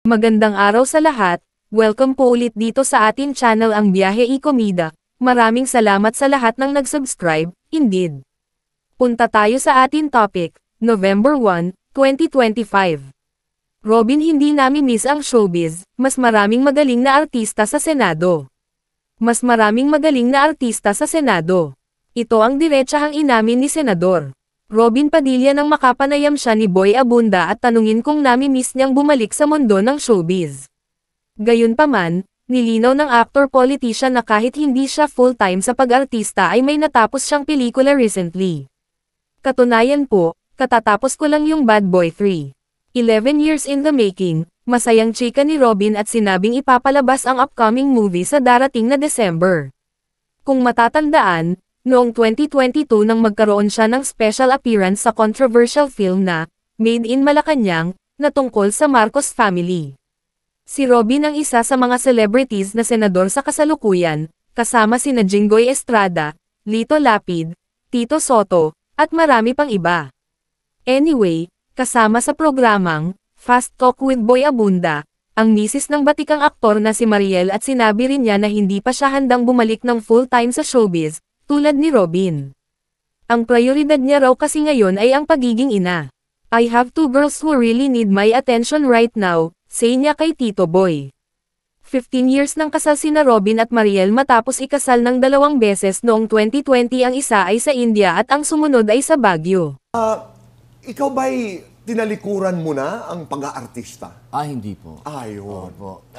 Magandang araw sa lahat, welcome po ulit dito sa atin channel ang Biyahe y Comida. Maraming salamat sa lahat ng nag-subscribe, indeed. Punta tayo sa atin topic, November 1, 2025. Robin, hindi namin miss ang showbiz, mas maraming magaling na artista sa Senado. Mas maraming magaling na artista sa Senado. Ito ang diretsahang inamin ni Senador Robin Padilla nang makapanayam siya ni Boy Abunda at tanungin kung nami-miss niyang bumalik sa mundo ng showbiz. Gayunpaman, nilinaw ng actor-politician na kahit hindi siya full-time sa pag-artista ay may natapos siyang pelikula recently. Katunayan po, katatapos ko lang yung Bad Boy 3. 11 years in the making, masayang chika ni Robin at sinabing ipapalabas ang upcoming movie sa darating na December. Kung matatandaan, noong 2022 nang magkaroon siya ng special appearance sa controversial film na Made in Malacanang, na tungkol sa Marcos family. Si Robin ang isa sa mga celebrities na senador sa kasalukuyan, kasama sina Jinggoy Estrada, Lito Lapid, Tito Soto, at marami pang iba. Anyway, kasama sa programang Fast Talk with Boy Abunda, ang misis ng batikang aktor na si Mariel at sinabi rin niya na hindi pa siya handang bumalik ng full-time sa showbiz, tulad ni Robin. Ang prioridad niya raw kasi ngayon ay ang pagiging ina. I have two girls who really need my attention right now, say niya kay Tito Boy. 15 years nang kasal sina Robin at Mariel matapos ikasal ng 2 beses noong 2020, ang isa ay sa India at ang sumunod ay sa Baguio. Ikaw ba'y tinalikuran mo na ang pag-aartista? Hindi po. Ayun. Opo.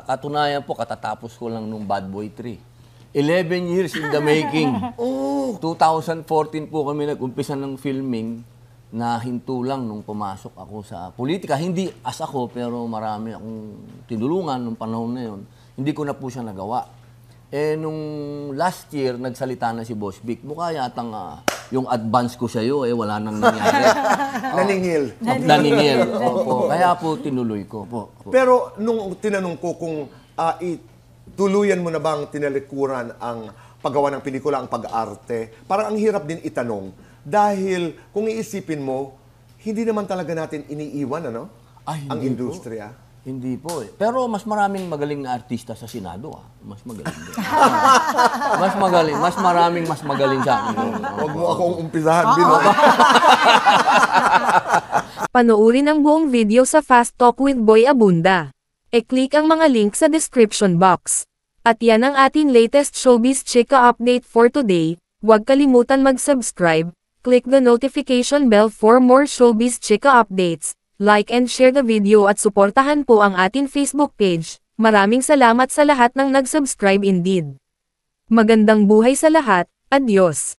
Katunayan po, katatapos ko lang nung Bad Boy 3. 11 years in the making. 2014 po kami nag-umpisa ng filming na hinto lang nung pumasok ako sa politika. Hindi as ako, pero marami akong tinulungan nung panahon na yun. Hindi ko na po siya nagawa. Nung last year, nagsalita na si Boss Vic. Mukha yatang yung advance ko sa'yo, wala nang nangyari. Naningil. Naningil. Opo. Kaya po tinuloy ko po. Pero nung tinanong ko kung tuluyan mo na bang tinalikuran ang paggawa ng pelikula, ang pag-arte, parang ang hirap din itanong. Dahil kung iisipin mo, hindi naman talaga natin iniiwan ang industriya. Hindi po eh. Pero mas maraming magaling na artista sa Senado Mas magaling din. Mas magaling sa akin. Huwag mo akong umpisahan, Bino. Panoorin ang buong video sa Fast Talk with Boy Abunda. E-click ang mga link sa description box. At yan ang ating latest showbiz chika update for today. Huwag kalimutan mag-subscribe, click the notification bell for more showbiz chika updates, like and share the video at suportahan po ang ating Facebook page. Maraming salamat sa lahat ng nag-subscribe indeed. Magandang buhay sa lahat, adios!